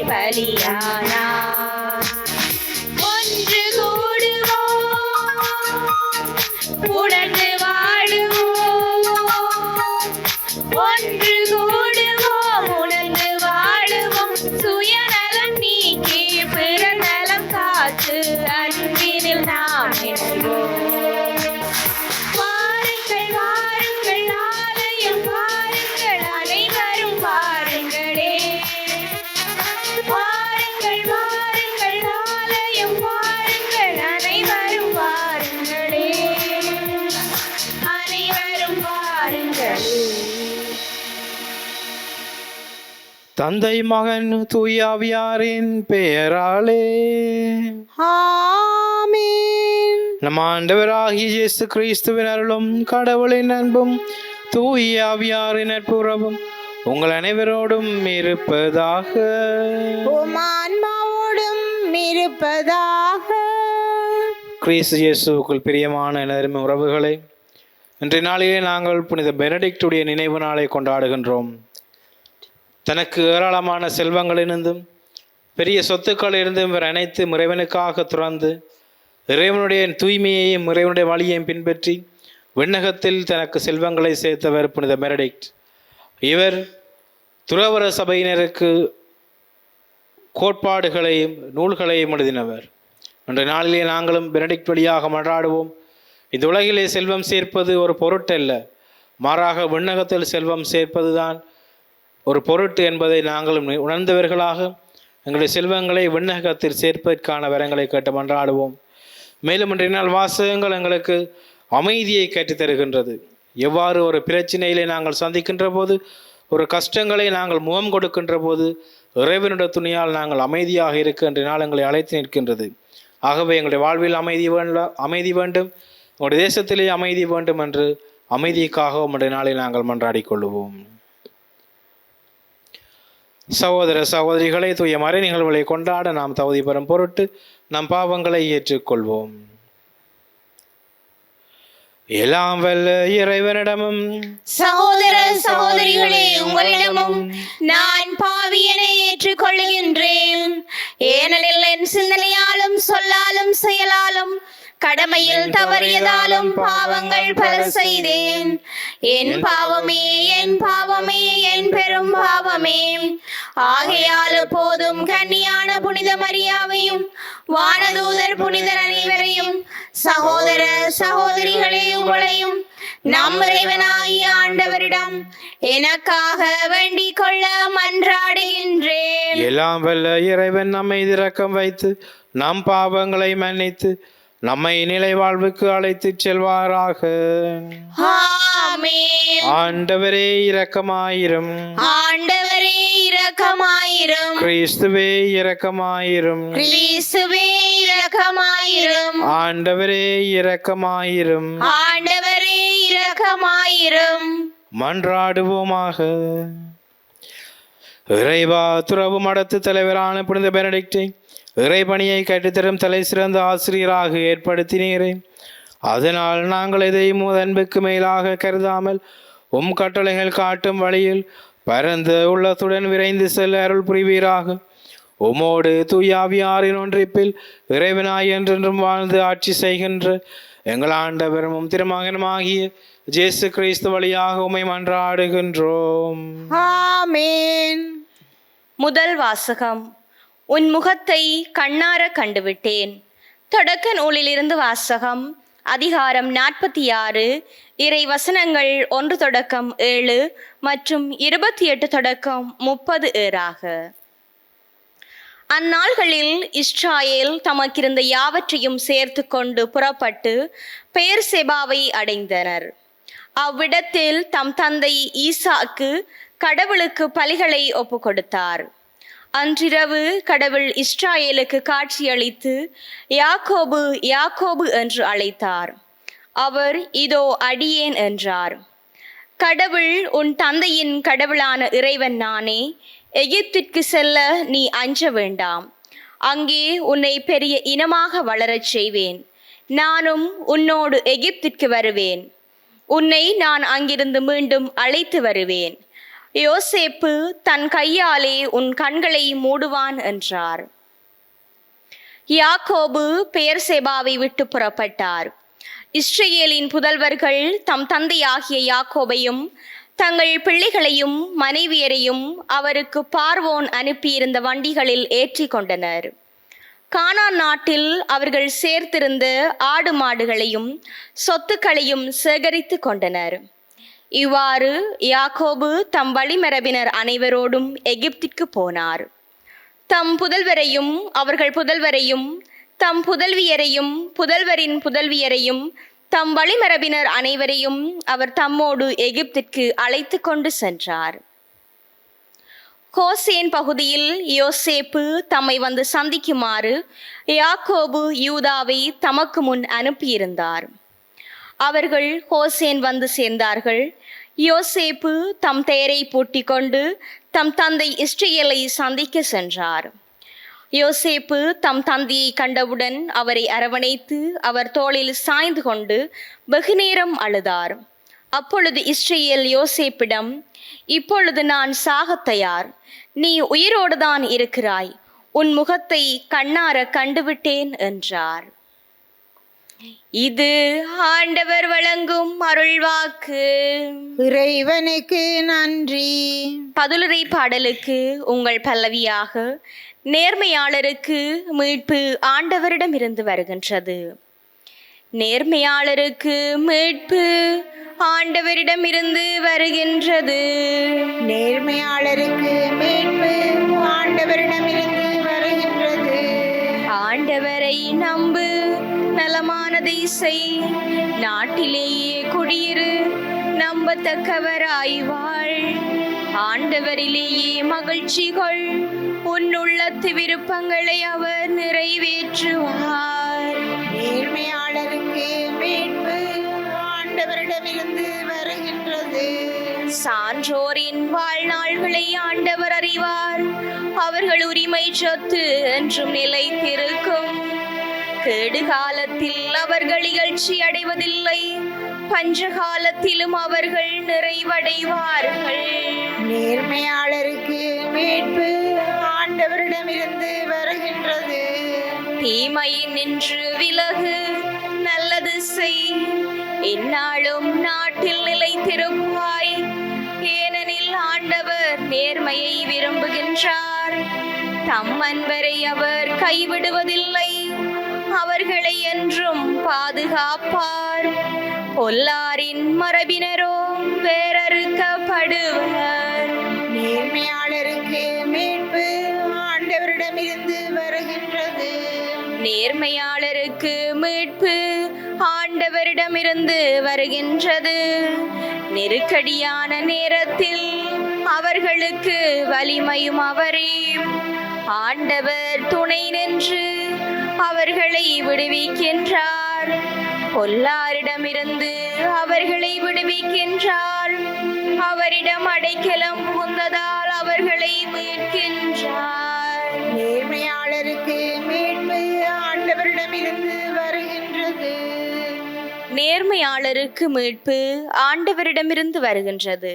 பலியானார். ஒன்று கூடுவோம், உணர்ந்து வாழுவோம். ஒன்று கூடுவோம், உணர்ந்து வாழுவோம். சுயநலம் நீக்கி பிறநலம் காத்து அன்பினில் நாம் இணைவோம். வாருங்கள் வாருங்கள், ஆலயம் வாருங்கள், அனைவரும் வாருங்களே. வாருங்கள் வாருங்கள், ஆலயம் வாருங்கள், அனைவரும் வாருங்களே. அனைவரும் வாருங்களே. தந்தை மகன் தூயாவியாரின் பெயராலே ஆமென். நம் ஆண்டவராகிய இயேசு கிறிஸ்துவின் அருளும் கடவுளின் அன்பும் தூயாவியாரின் நட்புறவும் உங்கள் அனைவரோடும் இருப்பதாக. உம் ஆன்மாவோடும் இருப்பதாக. கிறிஸ்து இயேசுவுக்குள் பிரியமான எனதருமை உறவுகளை, இன்றைய நாளிலே நாங்கள் புனித பெனடிக்டுடைய நினைவு நாளை கொண்டாடுகின்றோம். தனக்கு ஏராளமான செல்வங்களிலிருந்தும் பெரிய சொத்துக்களிலிருந்தும் இவர் அனைத்து இறைவனுக்காக துறந்து இறைவனுடைய தூய்மையையும் இறைவனுடைய வழியையும் பின்பற்றி விண்ணகத்தில் தனக்கு செல்வங்களை சேர்த்தவர் புனித பெனடிக்ட். இவர் துறவற சபையினருக்கு கோட்பாடுகளையும் நூல்களையும் எழுதினவர். இன்றைய நாளிலே நாங்களும் பெனடிக்ட் வழியாக மன்றாடுவோம். இந்த உலகிலே செல்வம் சேர்ப்பது ஒரு பொருட்டல்ல, மாறாக விண்ணகத்தில் செல்வம் சேர்ப்பதுதான் ஒரு பொருட்டு என்பதை நாங்களும் உணர்ந்தவர்களாக எங்களுடைய செல்வங்களை விண்ணகத்தில் சேர்ப்பதற்கான வரங்களை கேட்டு மன்றாடுவோம். மேலும் இன்றைய நாள் வாசகங்கள் எங்களுக்கு அமைதியை கற்றுத்தருகின்றது. எவ்வாறு ஒரு பிரச்சனையிலே நாங்கள் சந்திக்கின்ற போது, ஒரு கஷ்டங்களை நாங்கள் முகம் கொடுக்கின்ற போது இறைவனுடைய துணியால் நாங்கள் அமைதியாக இருக்க இன்றைய நாள் எங்களை அழைத்து நிற்கின்றது. ஆகவே எங்களுடைய வாழ்வில் அமைதி வேண்டும், உங்களுடைய தேசத்திலே அமைதி வேண்டும் என்று அமைதிக்காக இன்றைய நாளில் நாங்கள் மன்றாடிக் கொள்வோம். சகோதர சகோதரிகளை, தூய மறை நிகழ்வுகளை கொண்டாட நாம் தகுதி பெறும் பொருட்டு நம் பாவங்களை ஏற்றுக்கொள்வோம். எல்லாம் வல்ல இறைவனிடமும் சகோதர சகோதரிகளே, உங்களிடமும் நான் பாவியனை ஏற்றுக்கொள்கின்றேன். ஏனெனில் என் சிந்தனையாலும் சொல்லாலும் செயலாலும் கடமையில் தவறியதாலும் பாவங்கள் பல செய்தேன். என் பாவமே என் பாவமே என் பெரும் பாவமே. ஆகையால் போதும் கன்னியான புனித மரியாவையும் வானதூதர் புனிதர் அனைவரையும், சகோதர சகோதரிகளே உங்களையும் நம் இறைவனாகிய ஆண்டவரிடம் எனக்காக வேண்டிக் கொள்ள மன்றாடுகின்றேன். எல்லாம் வல்ல இறைவன் நம்மை இரக்கம் வைத்து நம் பாவங்களை மன்னித்து நம்மை நிலை வாழ்வுக்கு அழைத்து செல்வாராக. ஆமென். ஆண்டவரே இரக்கமாயிரும். ஆண்டவரே இரக்கமாயிரும். கிறிஸ்துவே இரக்கமாயிரும். கிறிஸ்துவே இரக்கமாயிரும். ஆண்டவரே இரக்கமாயிரும். ஆண்டவரே இரக்கமாயிரும். மன்றாடுவோமாக. இறைவா, துறவு மடத்து தலைவரான புனித பெனடிக்டை இறைபணியை கற்றுத்தரும் தலை சிறந்த ஆசிரியராக ஏற்படுத்தினீரே. அதனால் நாங்கள் எதையும் அன்புக்கு மேலாக கருதாமல் உம் கட்டளைகள் காட்டும் வழியில் பரந்த உள்ளத்துடன் விரைந்து செல்ல அருள் புரிவீராக. உமோடு தூயாவியாரின் ஒன்றிப்பில் இறைவனாய் என்றென்றும் வாழ்ந்து ஆட்சி செய்கின்ற எங்கள் ஆண்டவரும் திருமகனுமாகிய இயேசு கிறிஸ்து வழியாக உம்மை மன்றாடுகின்றோம். ஆமென். முதல் வாசகம். உன் முகத்தை கண்ணார கண்டுவிட்டேன். தொடக்க நூலிலிருந்து வாசகம். அதிகாரம் 46, இறை வசனங்கள் 1 தொடக்கம் 7 மற்றும் 28 தொடக்கம் 30 ஏறாக. அந்நாள்களில் இஸ்ராயேல் தமக்கிருந்த யாவற்றையும் சேர்த்து கொண்டு புறப்பட்டு பெயர்செபாவை அடைந்தனர். அவ்விடத்தில் தம் தந்தை ஈசாக்கு கடவுளுக்கு பலிகளை ஒப்பு கொடுத்தார். அன்றிரவு கடவுள் இஸ்ராயேலுக்கு காட்சியளித்து யாக்கோபு யாக்கோபு என்று அழைத்தார். அவர் இதோ அடியேன் என்றார். கடவுள் உன் தந்தையின் கடவுளான இறைவன் நானே. எகிப்திற்கு செல்ல நீ அஞ்ச வேண்டாம். அங்கே உன்னை பெரிய இனமாக வளரச் செய்வேன். நானும் உன்னோடு எகிப்திற்கு வருவேன். உன்னை நான் அங்கிருந்து மீண்டும் அழைத்து வருவேன். யோசேப்பு தன் கையாலே உன் கண்களை மூடுவான் என்றார். யாக்கோபு பெயர்செபாவை விட்டு புறப்பட்டார். இஸ்ரவேலின் புதல்வர்கள் தம் தந்தையாகிய யாக்கோபையும் தங்கள் பிள்ளைகளையும் மனைவியரையும் அவருக்கு பார்வோன் அனுப்பியிருந்த வண்டிகளில் ஏற்றி கொண்டனர். கானான் நாட்டில் அவர்கள் சேர்த்திருந்த ஆடு மாடுகளையும் சொத்துக்களையும் சேகரித்து கொண்டனர். இவ்வாறு யாக்கோபு தம் வழிமரபினர் அனைவரோடும் எகிப்திற்கு போனார். தம் புதல்வரையும் அவர்கள் புதல்வரையும் தம் புதல்வியரையும் புதல்வரின் புதல்வியரையும் தம் வழிமரபினர் அனைவரையும் அவர் தம்மோடு எகிப்திற்கு அழைத்து கொண்டு சென்றார். கோசேன் பகுதியில் யோசேப்பு தம்மை வந்து சந்திக்குமாறு யாக்கோபு யூதாவை தமக்கு முன் அனுப்பியிருந்தார். அவர்கள் கோசேன் வந்து சேர்ந்தார்கள். யோசேப்பு தம் தேரை பூட்டிக் கொண்டு தம் தந்தை இஸ்ரவேலை சந்திக்க சென்றார். யோசேப்பு தம் தந்தையை கண்டவுடன் அவரை அரவணைத்து அவர் தோளில் சாய்ந்து கொண்டு வெகுநேரம் அழுதார். அப்பொழுது இஸ்ரவேல் யோசேப்பிடம், இப்பொழுது நான் சாகத் தயார், நீ உயிரோடுதான் இருக்கிறாய், உன் முகத்தை கண்ணார கண்டுவிட்டேன் என்றார். இது ஆண்டவர் வழங்கும் அருள்வாக்கு. இறைவனுக்கு நன்றி. பதிலுரை பாடலுக்கு உங்கள் பல்லவியாக, நேர்மையாளருக்கு மீட்பு ஆண்டவரிடம் இருந்து வருகின்றது. நேர்மையாளருக்கு மீட்பு ஆண்டவரிடம் இருந்து வருகின்றது. நேர்மையாளருக்கு மீட்பு ஆண்டவரிடம் இருந்து வருகின்றது. ஆண்டவரை நம்பு, நலமானதை செய், நாட்டிலேயே குடியிரு, நம்பத்தக்கவராய் வாழ். ஆண்டவரிலேயே மகிழ்ச்சி கொள், உன் உள்ளத்து விருப்பங்களை அவர் நிறைவேற்றுவார். நேர்மையாளருக்கு மீட்பு ஆண்டவரிடமிருந்து வருகின்றது. சான்றோரின் வாழ்நாள்களை ஆண்டவர் அறிவார், அவர்கள் உரிமை சொத்து என்றும் நிலைத்திருக்கும். கேடு காலத்தில் அவர்கள் இகழ்ச்சி அடைவதில்லை, பஞ்ச காலத்திலும் அவர்கள் நிறைவடைவார்கள். நேர்மையாளருக்கு மீட்பு ஆண்டவரிடமிருந்து வருகின்றது. தீமையின் நின்று விலகு, நல்லது செய், எந்நாளும் நாட்டில் நிலைத்திருப்பாய். ஏனெனில் ஆண்டவர் நேர்மையை விரும்புகின்றார், தம் அன்பரை அவர் கைவிடுவதில்லை, அவர்களை என்றும் பாதுகாப்பார். பொல்லாரின் மரபினரோ வேறறுக்கப்படுவர். நேர்மையாளருக்கு மீட்பு ஆண்டவரிடமிருந்து வருகின்றது. நேர்மையாளருக்கு மீட்பு ஆண்டவரிடமிருந்து வருகின்றது. நெருக்கடியான நேரத்தில் அவர்களுக்கு வலிமையும் அவரே. ஆண்டவர் துணை நின்று அவர்களை விடுவிக்கின்றார், பொல்லாரிடமிருந்து அவர்களை விடுவிக்கின்றார். அவரிடம் அடைக்கலம் புகுந்ததால் அவர்களை மீட்கின்றார். நேர்மையாளருக்கு மீட்பு ஆண்டவரிடமிருந்து வருகின்றது. நேர்மையாளருக்கு மீட்பு ஆண்டவரிடமிருந்து வருகின்றது.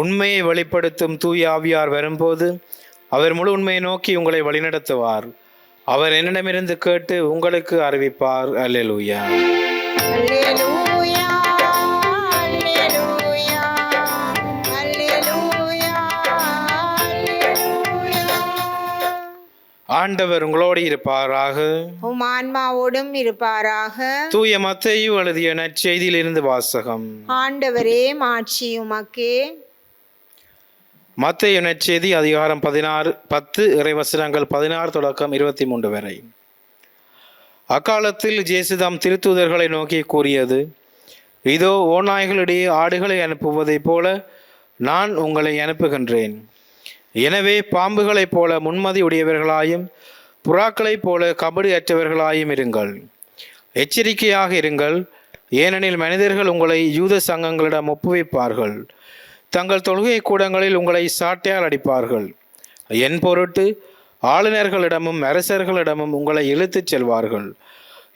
உண்மையை வெளிப்படுத்தும் தூய ஆவியார் வரும்போது அவர் முழு உண்மையை நோக்கி உங்களை வழிநடத்துவார். அவர் என்னிடமிருந்து கேட்டு உங்களுக்கு அறிவிப்பார். அல்லேலூயா. அல்லேலூயா, அல்லேலூயா, அல்லேலூயா, அல்லேலூயா. ஆண்டவர் உங்களோடு இருப்பாராக. உம் ஆன்மாவோடும் இருப்பாராக. தூய மத்தேயு எழுதிய நற்செய்தியிலிருந்து வாசகம். ஆண்டவரே மாட்சி உமக்கே. மத்தேயு நற்செய்தி அதிகாரம் 10 இறைவசனங்கள் 16 தொடக்கம் 23 வரை. அக்காலத்தில் இயேசு தாம் திருத்தூதர்களை நோக்கி கூறியது, இதோ ஓநாய்களிடையே ஆடுகளை அனுப்புவதைப் போல நான் உங்களை அனுப்புகின்றேன். எனவே பாம்புகளைப் போல முன்மதி உடையவர்களாயும் புறாக்களைப் போல கபடு அற்றவர்களாயும் இருங்கள். எச்சரிக்கையாக இருங்கள், ஏனெனில் மனிதர்கள் உங்களை யூத சங்கங்களிடம் ஒப்புவிப்பார்கள். தங்கள் தொழுகை கூடங்களில் உங்களை சாட்டையால் அடிப்பார்கள். என் பொருட்டு ஆளுநர்களிடமும் அரசர்களிடமும் உங்களை இழுத்துச் செல்வார்கள்.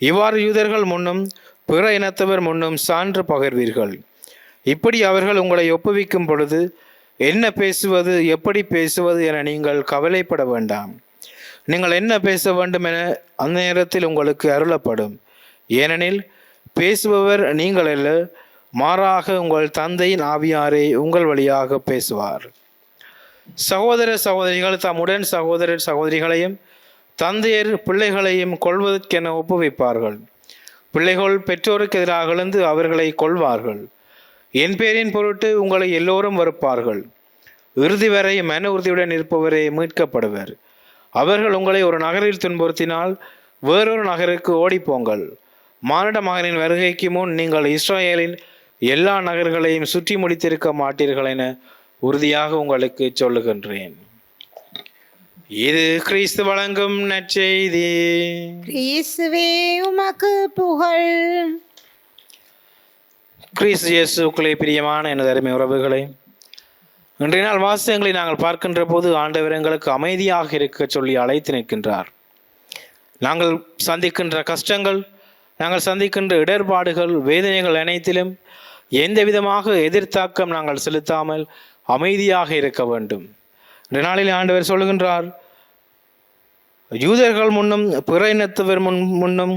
இவ்வாறு யூதர்கள் முன்னும் பிற இனத்தவர் முன்னும் சான்று பகர்வீர்கள். இப்படி அவர்கள் உங்களை ஒப்புவிக்கும் பொழுது என்ன பேசுவது, எப்படி பேசுவது என நீங்கள் கவலைப்பட வேண்டாம். நீங்கள் என்ன பேச வேண்டும் என அந்த நேரத்தில் உங்களுக்கு அருளப்படும். ஏனெனில் பேசுபவர் நீங்கள் அல்ல, மாறாக உங்கள் தந்தையின் ஆவியாரே உங்கள் வழியாக பேசுவார். சகோதர சகோதரிகள் தம்முடன் சகோதரர் சகோதரிகளையும் தந்தையர் பிள்ளைகளையும் கொள்வதற்கென ஒப்புவிப்பார்கள். பிள்ளைகள் பெற்றோருக்கு எதிராக எழுந்து அவர்களை கொள்வார்கள். என் பேரின் பொருட்டு உங்களை எல்லோரும் வெறுப்பார்கள். இறுதி வரை மன உறுதியுடன் இருப்பவரே மீட்கப்படுவர். அவர்கள் உங்களை ஒரு நகரில் துன்புறுத்தினால் வேறொரு நகருக்கு ஓடிப்போங்கள். மானிட மகனின் வருகைக்கு முன் நீங்கள் இஸ்ரவேலின் எல்லா நகர்களையும் சுற்றி முடித்திருக்க மாட்டீர்கள் என உறுதியாக உங்களுக்கு சொல்லுகின்றேன். இது கிறிஸ்து வழங்கும் நற்செய்தி. கிறிஸ்துவே உமக்கு புகழ். கிறிஸ்து இயேசுவுக்குள்ளே பிரியமான எனது அருமை உறவுகளே, இன்றைய நாள் வாசகங்களை நாங்கள் பார்க்கின்ற போது ஆண்டவர் எங்களுக்கு அமைதியாக இருக்க சொல்லி அழைத்து நிற்கின்றார். நாங்கள் சந்திக்கின்ற கஷ்டங்கள், நாங்கள் சந்திக்கின்ற இடர்பாடுகள், வேதனைகள் அனைத்திலும் எந்த விதமாக எதிர்த்தாக்கம் நாங்கள் செலுத்தாமல் அமைதியாக இருக்க வேண்டும். இன்றைய நாளில் ஆண்டவர் சொல்லுகின்றார், யூதர்கள் முன்னும் பிற இனத்தவர் முன்னும்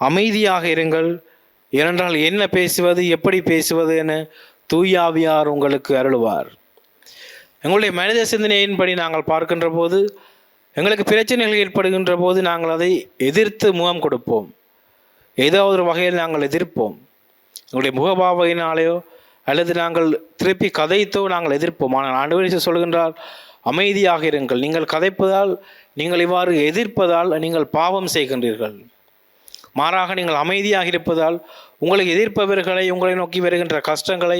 அமைதியாக இருங்கள். ஏனென்றால் என்ன பேசுவது, எப்படி பேசுவது என தூயாவியார் உங்களுக்கு அருளுவார். எங்களுடைய மனித சிந்தனையின்படி நாங்கள் பார்க்கின்ற போது, எங்களுக்கு பிரச்சனைகள் ஏற்படுகின்ற போது நாங்கள் அதை எதிர்த்து முகம் கொடுப்போம். ஏதாவது ஒரு வகையில் நாங்கள் எதிர்ப்போம். எங்களுடைய முகபாவையினாலேயோ அல்லது நாங்கள் திருப்பி கதைத்தோ நாங்கள் எதிர்ப்போம். ஆனால் ஆண்டவர் சொல்கின்றார், அமைதியாக இருங்கள். நீங்கள் கதைப்பதால், நீங்கள் இவ்வாறு எதிர்ப்பதால் நீங்கள் பாவம் செய்கின்றீர்கள். மாறாக நீங்கள் அமைதியாக இருப்பதால் உங்களை எதிர்ப்பவர்களை, உங்களை நோக்கி வருகின்ற கஷ்டங்களை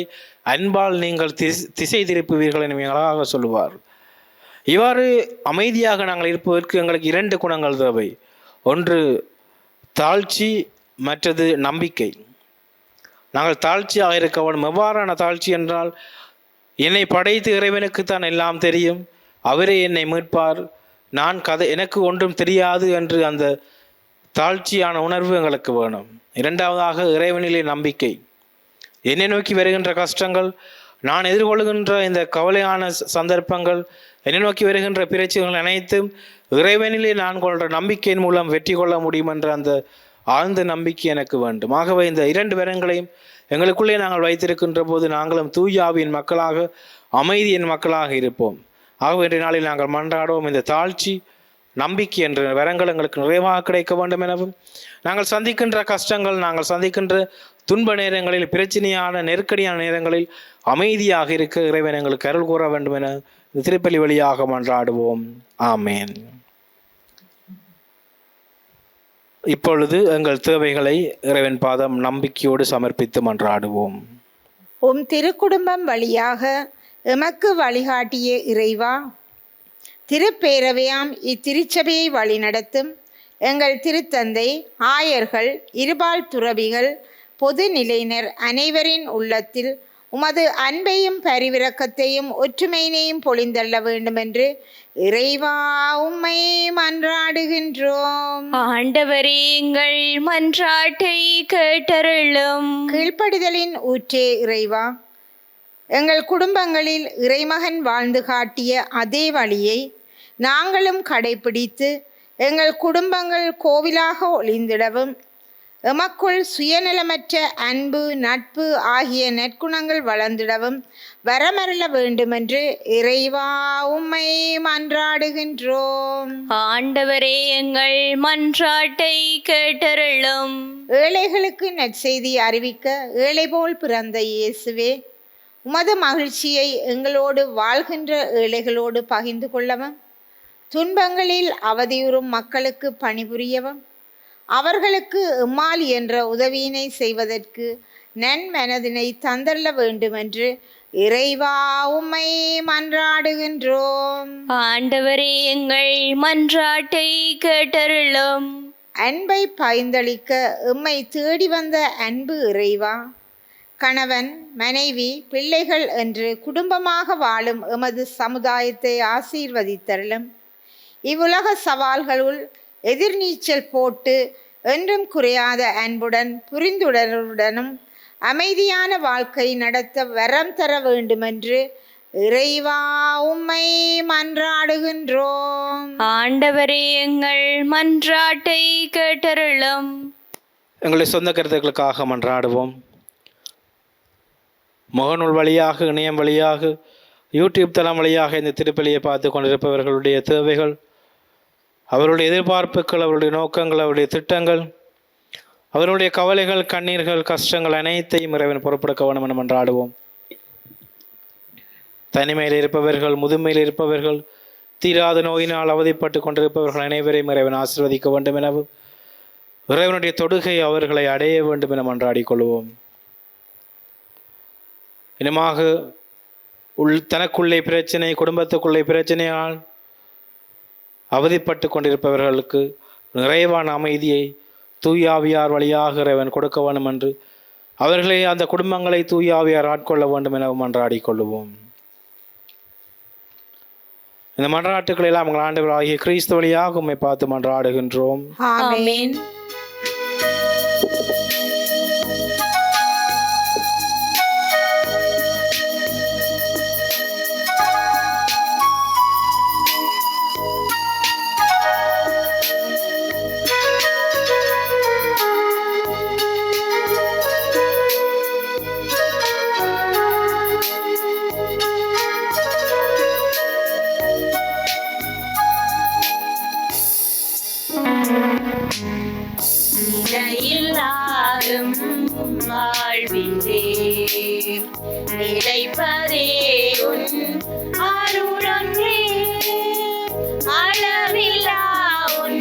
அன்பால் நீங்கள் திசை திருப்புவீர்கள் என அழகாக சொல்லுவார். இவ்வாறு அமைதியாக நாங்கள் இருப்பதற்கு எங்களுக்கு 2 குணங்கள் தேவை. ஒன்று தாழ்ச்சி, மற்றது நம்பிக்கை. நாங்கள் தாழ்ச்சியாக இருக்க வேண்டும். எவ்வாறான தாழ்ச்சி என்றால், என்னை படைத்து இறைவனுக்குத்தான் எல்லாம் தெரியும், அவரே என்னை மீட்பார், எனக்கு ஒன்றும் தெரியாது என்று அந்த தாழ்ச்சியான உணர்வு எங்களுக்கு வேணும். இரண்டாவதாக இறைவனிலே நம்பிக்கை. என்னை நோக்கி வருகின்ற கஷ்டங்கள், நான் எதிர்கொள்கின்ற இந்த கவலையான சந்தர்ப்பங்கள், என்னை நோக்கி வருகின்ற பிரச்சனைகள் அனைத்தும் இறைவனிலே நான் கொள்கிற நம்பிக்கையின் மூலம் வெற்றி கொள்ள முடியும் என்ற அந்த ஆழ்ந்த நம்பிக்கை எனக்கு வேண்டும். ஆகவே இந்த 2 வரங்களையும் எங்களுக்குள்ளே நாங்கள் வைத்திருக்கின்ற போது நாங்களும் தூயாவின் மக்களாக, அமைதியின் மக்களாக இருப்போம். ஆகவே இன்றைய நாளில் நாங்கள் மன்றாடுவோம், இந்த தாழ்ச்சி, நம்பிக்கை என்ற வரங்கள் எங்களுக்கு நிறைவாக கிடைக்க வேண்டும் எனவும், நாங்கள் சந்திக்கின்ற கஷ்டங்கள், நாங்கள் சந்திக்கின்ற துன்ப நேரங்களில், பிரச்சனையான நெருக்கடியான நேரங்களில் அமைதியாக இருக்க இறைவன் எங்களுக்கு அருள் கூற வேண்டும் என இந்த திருப்பலி வழியாக மன்றாடுவோம். ஆமேன். இப்பொழுது எங்கள் தேவைகளை இறைவன் பாதம் நம்பிக்கையோடு சமர்ப்பித்து மன்றாடுவோம். உம் திருக்குடும்பம் வழியாக எமக்கு வழிகாட்டிய இறைவா, திருப்பேரவையாம் இத்திருச்சபையை வழிநடத்தும் எங்கள் திருத்தந்தை, ஆயர்கள், இருபால் துறவிகள், பொது நிலையினர் அனைவரின் உள்ளத்தில் உமது அன்பையும் பரிவிரக்கத்தையும் ஒற்றுமையினையும் பொழிந்தள்ள வேண்டுமென்று இறைவா உம்மை மன்றாடுகின்றோம். ஆண்டவரே, எங்கள் மன்றாட்டை கேட்டருளும். கீழ்ப்படிதலின் ஊற்றே இறைவா, எங்கள் குடும்பங்களில் இறைமகன் வாழ்ந்து காட்டிய அதே வழியை நாங்களும் கடைபிடித்து எங்கள் குடும்பங்கள் கோவிலாக ஒளிந்திடவும் எமக்குள் சுயநலமற்ற அன்பு, நட்பு ஆகிய நற்குணங்கள் வளர்ந்திடவும் வரமருள வேண்டுமென்று இறைவா உம்மை மன்றாடுகின்றோம். ஆண்டவரே எங்கள் மன்றாட்டை கேட்டருளும். ஏழைகளுக்கு நற்செய்தி அறிவிக்க ஏழை போல் பிறந்த இயேசுவே, உமது மகிழ்ச்சியை எங்களோடு வாழ்கின்ற ஏழைகளோடு பகிர்ந்து கொள்ளவும், துன்பங்களில் அவதியுறும் மக்களுக்கு பணிபுரியவும், அவர்களுக்கு எம்மால் என்ற உதவியினை செய்வதற்கு நன்மனதினை தந்தள்ள வேண்டுமென்று இறைவா உம்மை மன்றாடுகின்றோம். ஆண்டவரே எங்கள் மன்றாட்டை கேட்டருளும். அன்பை பகிர்ந்தளிக்க எம்மை தேடி வந்த அன்பு இறைவா, கணவன், மனைவி, பிள்ளைகள் என்று குடும்பமாக வாழும் எமது சமுதாயத்தை ஆசீர்வதித்தருளும். இவ்வுலக சவால்களுள் எதிர்நீச்சல் போட்டு என்றும் குறையாத அன்புடன் புரிந்துணர்வுடனும் அமைதியான வாழ்க்கை நடத்த வரம் தர வேண்டுமென்று இறைவா உம்மை மன்றாடுகின்றோம். ஆண்டவரே எங்கள் மன்றாட்டை கேட்டருளும். எங்களுடைய சொந்த கருத்துக்களுக்காக மன்றாடுவோம். முகநூல் வழியாக, இணையம் வழியாக, யூடியூப் தளம் வழியாக இந்த திருப்பலியை பார்த்து கொண்டிருப்பவர்களுடைய தேவைகள், அவருடைய எதிர்பார்ப்புகள், அவருடைய நோக்கங்கள், அவருடைய திட்டங்கள், அவருடைய கவலைகள், கண்ணீர்கள், கஷ்டங்கள் அனைத்தையும் இறைவன் பொறுப்பெடுக்க வேண்டும் என மன்றாடுவோம். தனிமையில் இருப்பவர்கள், முதுமையில் இருப்பவர்கள், தீராத நோயினால் அவதிப்பட்டு கொண்டிருப்பவர்கள் அனைவரையும் இறைவன் ஆசீர்வதிக்க வேண்டும் எனவும், இறைவனுடைய தொடுகை அவர்களை அடைய வேண்டும் என மன்றாடிக் கொள்வோம். இனமாக தனக்குள்ளே பிரச்சனை, குடும்பத்துக்குள்ளே பிரச்சனையால் அவதிப்பட்டு கொண்டிருப்பவர்களுக்கு நிறைவான அமைதியை தூயாவியார் வழியாக இறைவன் கொடுக்க வேண்டும் என்று, அவர்களை அந்த குடும்பங்களை தூயாவியார் ஆட்கொள்ள வேண்டும் என மன்றாடிக் கொள்வோம். இந்த மன்றாட்டுக்களை எல்லாம் எங்கள் ஆண்டவர் ஆகிய கிறிஸ்து வழியாக உம்மை பார்த்து மன்றாடுகின்றோம். ஆமென். நிலையில்லாரும் வாழ்விலே நிலைப்பதே உன் அருளொன்றே, அளவில்லா உன்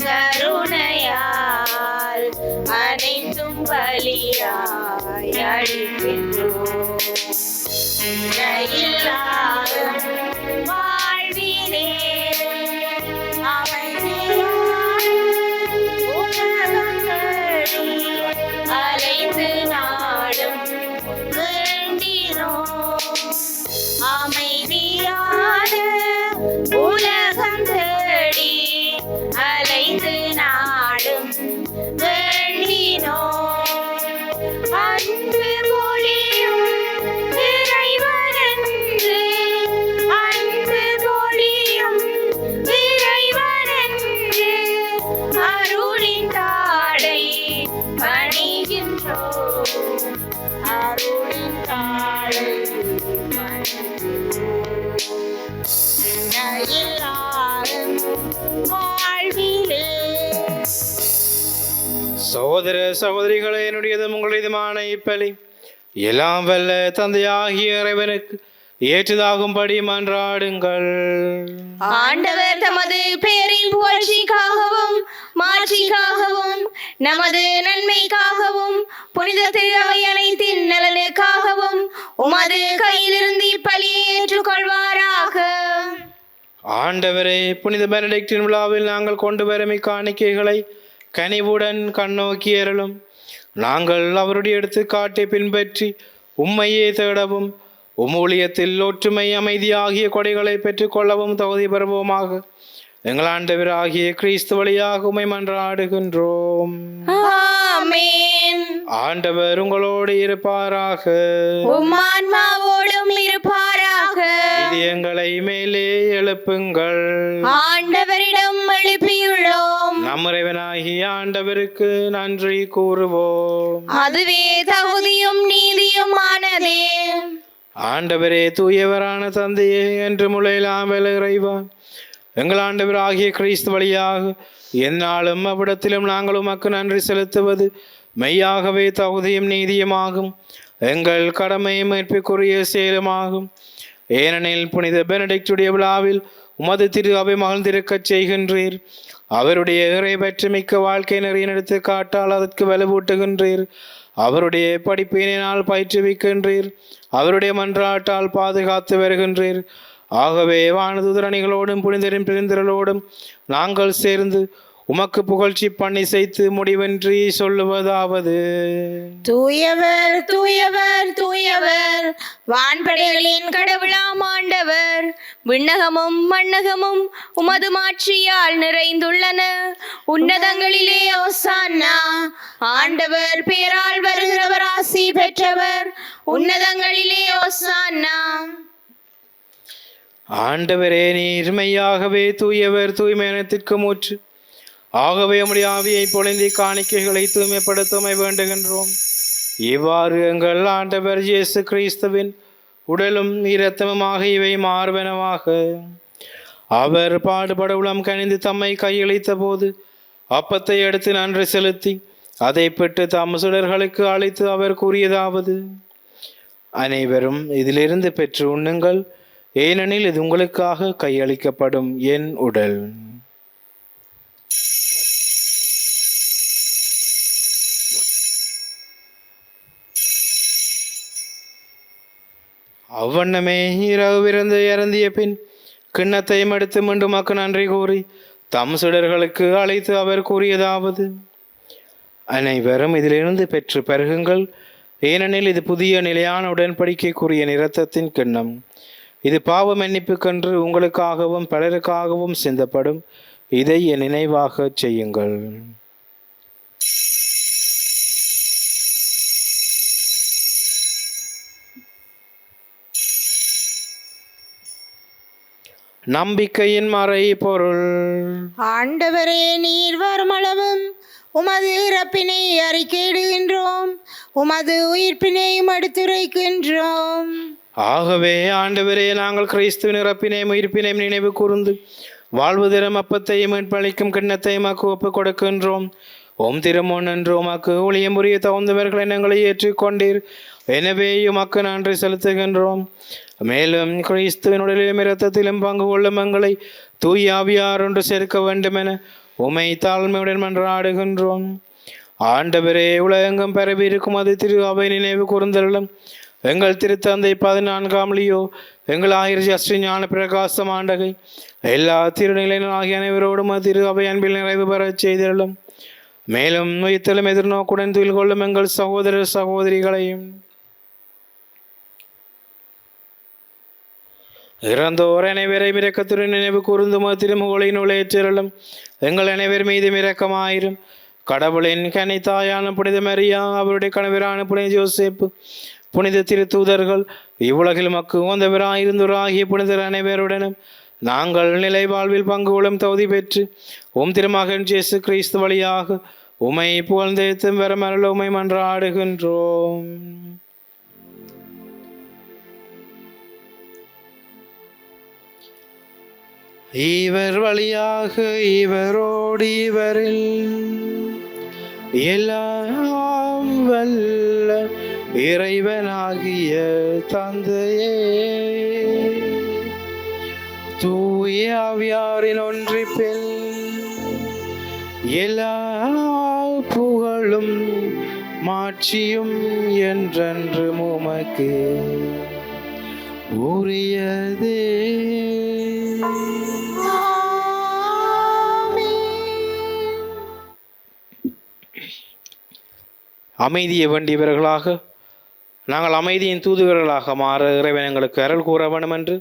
கருணையால் அனைத்தும் பலியாய் அளிக்கின்றோம். நிலையில்லாரும் வாழ்விலே அலைந்து நாடும் வேண்டினோம். அமைதியான உலகம் தேடி அலைந்து நாடும் வேண்டினோம். அன்பு பொழியும் இறைவனென்று, அன்பு பொழியும் இறைவனென்று அருளின் தாடை பணிகின்றோம். அருளின் தாடை வாழ்விலே. சகோதர சகோதரிகளே, என்னுடையதும் உங்களுடையதுமான இப்பலி எல்லாம் வல்ல தந்தையாகிய இறைவனுக்கு ஏற்றதாகும்படி மன்றாடுங்கள். ஆண்டவர் தமது பெயரின் புகழ்ச்சிக்காகவும் மாட்சிக்காகவும் நமது நன்மைக்காகவும் புனித திரு அனைத்தின் நலனுக்காகவும் உமது கையிலிருந்து இப்பலியை ஏற்றுக்கொள்வாராக. ஆண்டவரே, புனித பெனடிக்டின் விழாவில் நாங்கள் கொண்டு வரும் இக்காணிக்கைகளை கனிவுடன் கண்ணோக்கி அருளும். நாங்கள் அவருடைய எடுத்துக்காட்டை பின்பற்றி உம்மையே தேடவும், ஊழியத்தில் ஒற்றுமை, அமைதி ஆகிய கொடைகளை பெற்றுக்கொள்ளவும் தகுதி பெறுவோமாக. எங்கள் ஆண்டவர் ஆகிய கிறிஸ்து வழியாக உம்மை மன்றாடுகின்றோம். ஆமென். ஆண்டவர் உங்களோடு இருப்பாராக. உம் ஆன்மாவோடும் இருப்பாராக. இதயங்களை மேலே எழுப்புங்கள். ஆண்டவரிடம் எழுப்பியுள்ளோம். நமது இறைவனாகிய ஆண்டவருக்கு நன்றி கூறுவோம். அதுவே தகுதியும் நீதியுமானதே. ஆண்டவரே, தூயவரான தந்தையே, என்று முளையலாம் இறைவா, எங்கள் ஆண்டவர் ஆகிய கிறிஸ்து வழியாக எந்நாளும் அவ்விடத்திலும் நாங்கள் உமக்கு நன்றி செலுத்துவது மெய்யாகவே தகுதியும் நீதியுமாகும், எங்கள் கடமையும் ஏற்புக்குரிய செயலுமாகும். ஏனெனில் புனித பெனடிக்டுடைய விழாவில் உமது திரு அவை மகிழ்ந்திருக்கச் செய்கின்றீர். அவருடைய இறைபற்று மிக்க வாழ்க்கை நிறைய எடுத்து காட்டால் அதற்கு வலுவூட்டுகின்றீர். அவருடைய படிப்பினால் பயிற்றுவிக்கின்றீர். அவருடைய மன்றாட்டால் பாதுகாத்து வருகின்றீர். ஆகவே வானதுதரணிகளோடும் புனிதரின் பிரிந்திரலோடும் நாங்கள் சேர்ந்து உமக்கு புகழ்ச்சி பண்ணி செய்து முடிவென்றி சொல்லுவதாவது: தூயவர் தூயவர் தூயவர், வான்படைகளின் கடவுளாம் ஆண்டவர், விண்ணகமும் மண்ணகமும் உமது மாட்சியால் நிறைந்துள்ளன. உன்னதங்களிலே ஓசான்னா. ஆண்டவர் பேரால் வருகிறவர் ஆசி பெற்றவர். உன்னதங்களிலே ஓசான்னா. ஆண்டவரே, நீர் மெய்யாகவே தூயவர், தூய்மையானத்திற்கு மூச்சு. ஆகவே உம்முடைய ஆவியை பொழிந்தி காணிக்கைகளை தூய்மைப்படுத்தமை வேண்டுகின்றோம். இவ்வாறு எங்கள் ஆண்டவர் இயேசு கிறிஸ்துவின் உடலும் இரத்தமுமாக இவை மார்பனவாக. அவர் பாடுபட உளம் கனிந்து தம்மை கையளித்த போது அப்பத்தை எடுத்து நன்றி செலுத்தி அதை பெற்று தம் சுடர்களுக்கு அழைத்து அவர் கூறியதாவது: அனைவரும் இதிலிருந்து பெற்று உண்ணுங்கள், ஏனெனில் இது உங்களுக்காக கையளிக்கப்படும் என் உடல். அவ்வண்ணமே இரவு விருந்து இறந்திய பின் கிண்ணத்தையும் எடுத்து மீண்டும் மக்கு நன்றி கூறி தம் சுடர்களுக்கு அழைத்து அவர் கூறியதாவது: அனைவரும் இதிலிருந்து பெற்று பருகுங்கள், ஏனெனில் இது புதிய நிலையான உடன்படிக்கைக்குரிய இரத்தத்தின் கிண்ணம். இது பாவ மன்னிப்புக்கென்று உங்களுக்காகவும் பலருக்காகவும் சிந்தப்படும். இதை என் நினைவாக செய்யுங்கள். நம்பிக்கையின் மறை பொருள். ஆண்டவரே, நீர் வருமளவும் உமது இறப்பினை அறிக்கையிடுகின்றோம், உமது உயிர்ப்பினையும் எடுத்துரைக்கின்றோம். ஆகவே ஆண்டவரே, நாங்கள் கிறிஸ்துவின் இறப்பினையும் உயிர்ப்பினையும் நினைவு கூர்ந்து வாழ்வு தரும் அப்பத்தையும் மீட்பளிக்கும் கிண்ணத்தையும் மக்கு ஒப்புக் கொடுக்கின்றோம். ஓம் திருமுன் என்று உமக்கு ஊழியம் புரிய தகுந்தவர்களை எங்களை ஏற்றுக்கொண்டீர். எனவே உமக்கு நன்றி செலுத்துகின்றோம். மேலும் கிறிஸ்துவின் உடலிலும் இரத்தத்திலும் பங்கு கொள்ளும் எங்களை தூய் ஆவியார் ஒன்று சேர்க்க வேண்டும் என உமை தாழ்மையுடன் மன்றாடுகின்றோம். ஆண்டவரே, உலகெங்கும் பரவி இருக்கும் அது திரு அவை நினைவு கூர்ந்தருளும். எங்கள் திருத்தந்தை 14ஆம் லியோ, எங்கள் ஆயிரத்தி அஸ்ரீ ஞான பிரகாசம் ஆண்டகை, எல்லா திருநிலையிலும் ஆகிய அனைவரோடும் திரு அவை அன்பில் நிறைவு பெறச் செய்தருளும். மேலும் உயிர்த்தலும் எதிர்நோக்குடன் துயில் கொள்ளும் எங்கள் சகோதர சகோதரிகளையும் இறந்தோர் அனைவரை இரக்கத்துடன் நினைவு கூர்ந்து திருமுகோலை நுழையச்செருளும். எங்கள் அனைவர் மீது இரக்கமாயிரும். கடவுளின் கன்னித்தாயான புனித மரியா, அவருடைய கணவரான புனித யோசேப்பு, புனித திருத்தூதர்கள், இவ்வுலகில் மக்கு உந்தவராயிருந்தோராகிய புனிதர் அனைவருடனும் நாங்கள் நிலை வாழ்வில் பங்கு கொள்ளும் தகுதி பெற்று உம் திருமகன் இயேசு கிறிஸ்து வழியாக உமை புகழ்ந்தேத்தும் வரமருள உமை மன்றாடுகின்றோம். இவர் வழியாக இவரோடு இவரில் எல்லாம் வல்ல இறைவனாகிய தந்தையே, தூய ஆவியாரின் ஒன்றிப்பில் எல்லா புகழும் மாட்சியும் என்றென்று உமக்கு உரியதே. அமைதியை வேண்டியவர்களாக நாங்கள் அமைதியின் தூதுவர்களாக மாற இறைவன் எங்களுக்கு அருள் கூற வேண்டும் என்று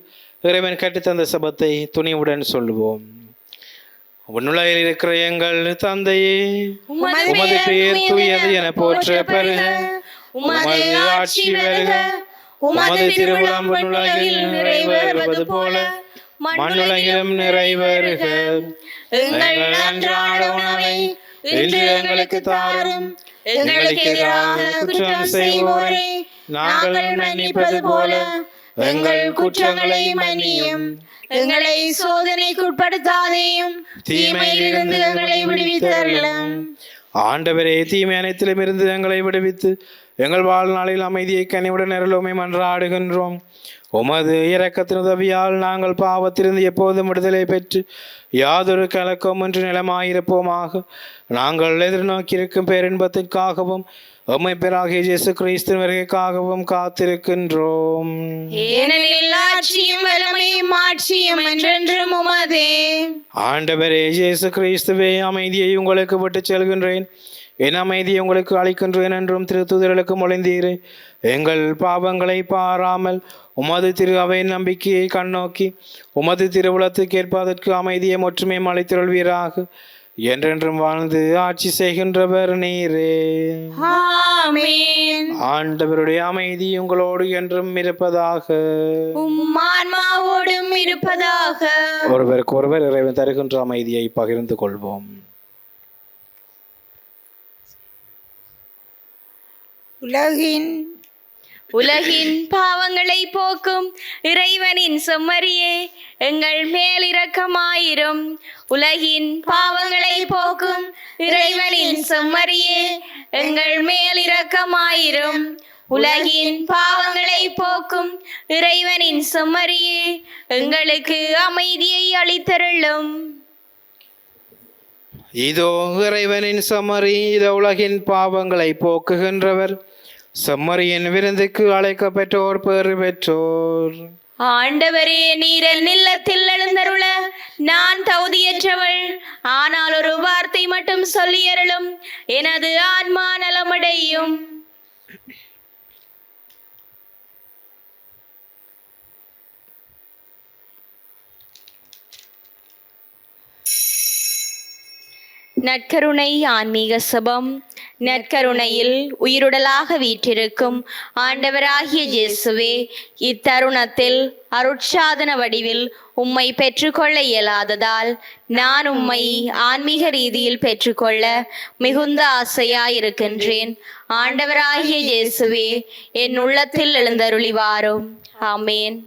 இறைவன் கற்றுத்தந்த சபத்தை துணிவுடன் சொல்லுவோம். உன்னுலகில் இருக்கிற எங்கள் தந்தையே, உமது பெயர் தூயது என போற்ற பெறுக. உமது ஆட்சி வருக. உமது திருவுளம் உலகில் நிறைவேறுவது போல மண்ணுலகிலும் நிறைவேறுக. எங்கள் அன்றாட உணவை இன்று எங்களுக்கு தாரும். எங்களுக்கு எதிராக குற்றம் செய்வோரை நாங்கள் மன்னிப்பது போல எங்கள் குற்றங்களை மன்னியும். எங்களை சோதனைக்குட்படுத்தாதேயும், தீமையிலிருந்து எங்களை விடுவித்தருளும். ஆண்டவரே, தீமை அனைத்திலும் இருந்து எங்களை விடுவித்து எங்கள் வாழ்நாளில் அமைதியை கனிவுடன் அருளுமை மன்றாடுகின்றோம். உமது இரக்கத்தின் உதவியால் நாங்கள் பாவத்திலிருந்து எப்போதும் விடுதலை பெற்று யாதொரு கலக்கமின்றி நிலமாயிருப்போமாக. நாங்கள் எதிர்நோக்கியிருக்கும் பேரின்பத்திற்காகவும் உம்மை பெறாகிய இயேசு கிறிஸ்துவின் வருகைக்காகவும் காத்திருக்கின்றோம். ஏனெனில் ஆட்சியும் வல்லமையும் மாட்சியும் என்றென்றும் உமதே. ஆண்டவரே இயேசு கிறிஸ்துவே, அமைதியை உங்களுக்கு விட்டுச் செல்கின்றேன், என் அமைதியை உங்களுக்கு அளிக்கின்றேன் என்றும் திருத்தூதர்களுக்கு மொழிந்தீரே. எங்கள் பாவங்களை பாராமல் உமது திரு அவையின் நம்பிக்கையை கண்ணோக்கி உமது திருவுளத்துக்கு ஏற்பதற்கு அமைதியை ஒற்றுமை அளித்தருள்வீராக. என்றென்றும் வாழ்ந்து ஆட்சி செய்கின்றவர் நீரே. ஆமென். ஆண்டவருடைய அமைதி உங்களோடு என்றும் இருப்பதாக. உம் ஆன்மாவோடும் இருப்பதாக. ஒருவருக்கு ஒருவர் இறைவன் தருகின்ற அமைதியை பகிர்ந்து கொள்வோம். உலகின் பாவங்களை போக்கும் இறைவனின் செம்மறியே, எங்கள் மேல் இரக்கமாயிரும். உலகின் பாவங்களை போக்கும் இறைவனின் செம்மறியே, எங்கள் மேல் இரக்கமாயிரும். உலகின் பாவங்களை போக்கும் இறைவனின் செம்மறியே, எங்களுக்கு அமைதியை அளித்தருளும். இதோ இறைவனின் செம்மறி, இதோ உலகின் பாவங்களை போக்குகின்றவர். செம்மறியின் விருந்துக்கு அழைக்கப்பெற்றோர் பேறு பெற்றோர். ஆண்டவரே, நீர் என் இல்லத்தில் எழுந்தருள நான் தகுதியற்றவள். ஆனால் ஒரு வார்த்தை மட்டும் சொல்லியருளும், எனது ஆன்மா நலமடையும். நற்கருணை ஆன்மீக சபம். நற்கருணையில் உயிருடலாக வீற்றிருக்கும் ஆண்டவராகிய இயேசுவே, இத்தருணத்தில் அருட்சாதன வடிவில் உம்மை பெற்றுக்கொள்ள இயலாததால் நான் உம்மை ஆன்மீக ரீதியில் பெற்றுக்கொள்ள மிகுந்த ஆசையாயிருக்கின்றேன். ஆண்டவராகிய இயேசுவே, என் உள்ளத்தில் எழுந்தருளி வாரும். ஆமேன்.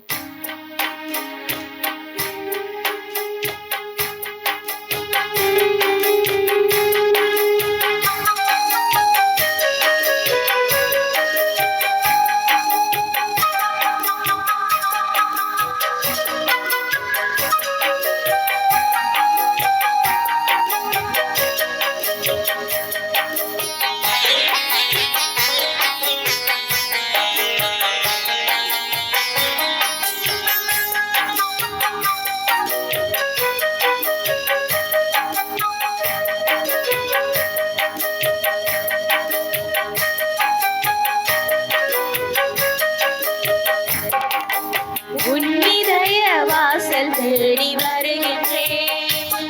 தேடி வருகின்றேன்.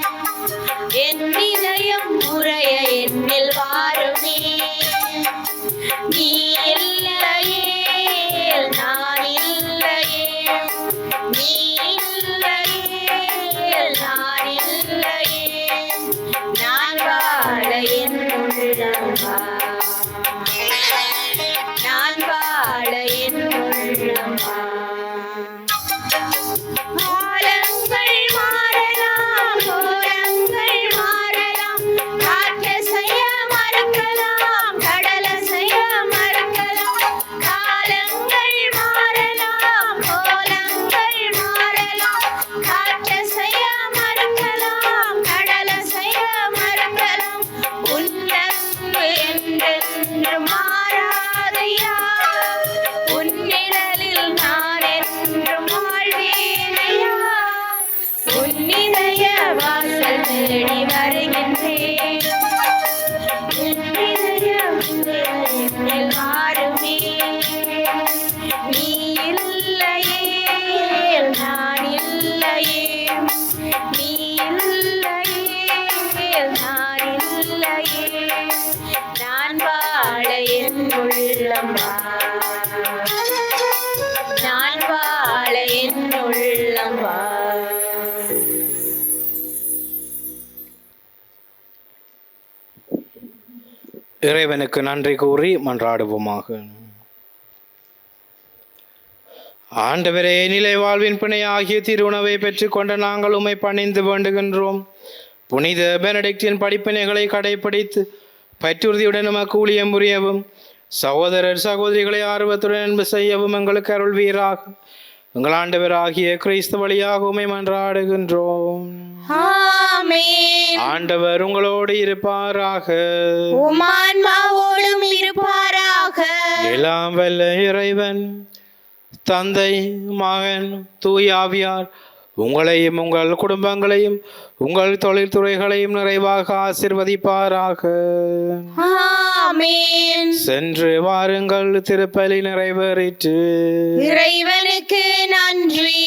என் இதயம் உறைய என்னில் வாருமே. நீ இல்லையே நான் இல்லையே, நீ இல்லையே நான் இல்லையே. நான் வாழ என் உள்ளம் வா, நான் வாழ என் உள்ளம் வா. நான் வாழ என் உள்ளம் வா. இறைவனுக்கு நன்றி கூறி மன்றாடுவோமாக. ஆண்டவரே, நிலை வாழ்வின் பிணை ஆகிய திருவுணவை பெற்றுக்கொண்ட நாங்கள் உம்மை பணிந்து வேண்டுகின்றோம். புனித பெனடிக்டின் படிப்பினைகளை கடைபிடித்து பற்றுறுதியுடன் நமக்கு ஊழியம் புரியவும், சகோதரர் சகோதரிகளை ஆர்வத்துடன் அன்பு செய்யவும் எங்களுக்கு அருள்வீராக. எங்கள் ஆண்டவராகிய கிறிஸ்து வழியாக உம்மை மன்றாடுகின்றோம். ஆமென். ஆண்டவர் உங்களோடு இருப்பாராக. உம் ஆன்மாவோடும் இருப்பாராக. எல்லாம் வல்ல இறைவன் தந்தை, மகன், தூய ஆவியார் உங்களையும் உங்கள் குடும்பங்களையும் உங்கள் தொழில்துறைகளையும் நிறைவாக ஆசீர்வதிப்பாராக. ஆமென். சென்று வாருங்கள், திருப்பலி நிறைவேறிற்று. இறைவனுக்கு நன்றி.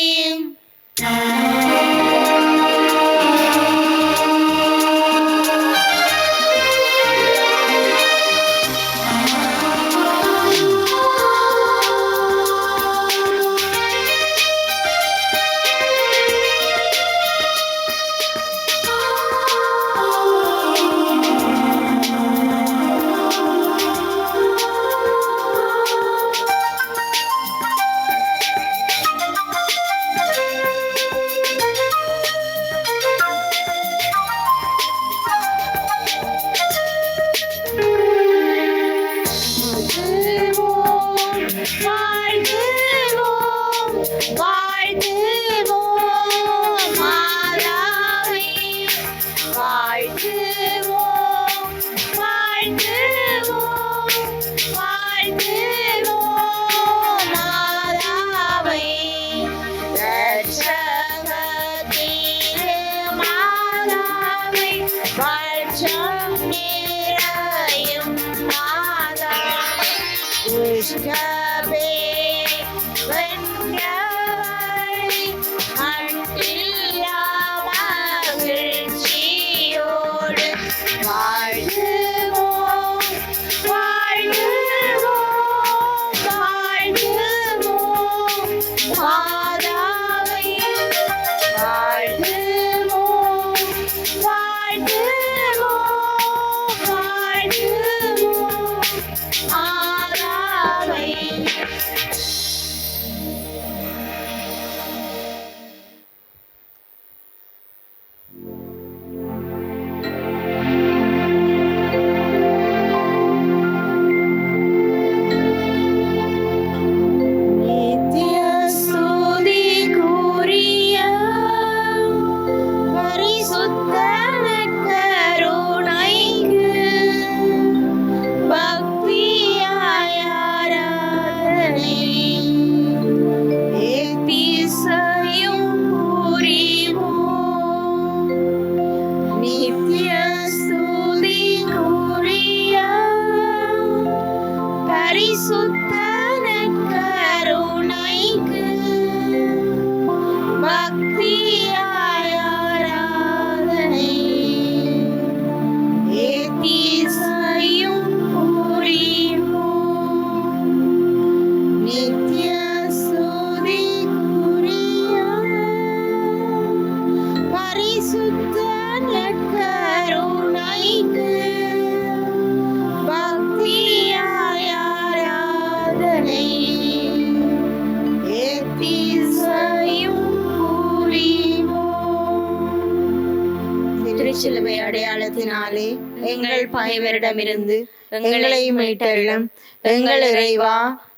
சிலுவை அடையாளத்தினாலே எங்கள் பகைவரிடமிருந்து எங்களை மீட்டருளும். எங்கள் இறைவா,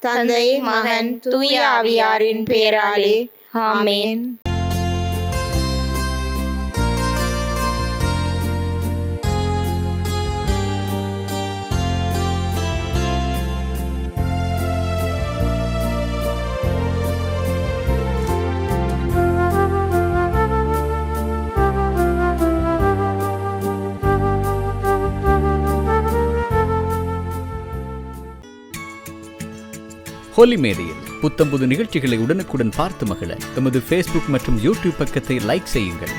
தந்தை, மகன், தூய ஆவியாரின் பேராலே ஆமென். ஹோலி மேடையில் புத்தம்புது நிகழ்ச்சிகளை உடனுக்குடன் பார்த்து மகிழ எமது ஃபேஸ்புக் மற்றும் யூடியூப் பக்கத்தை லைக் செய்யுங்கள்.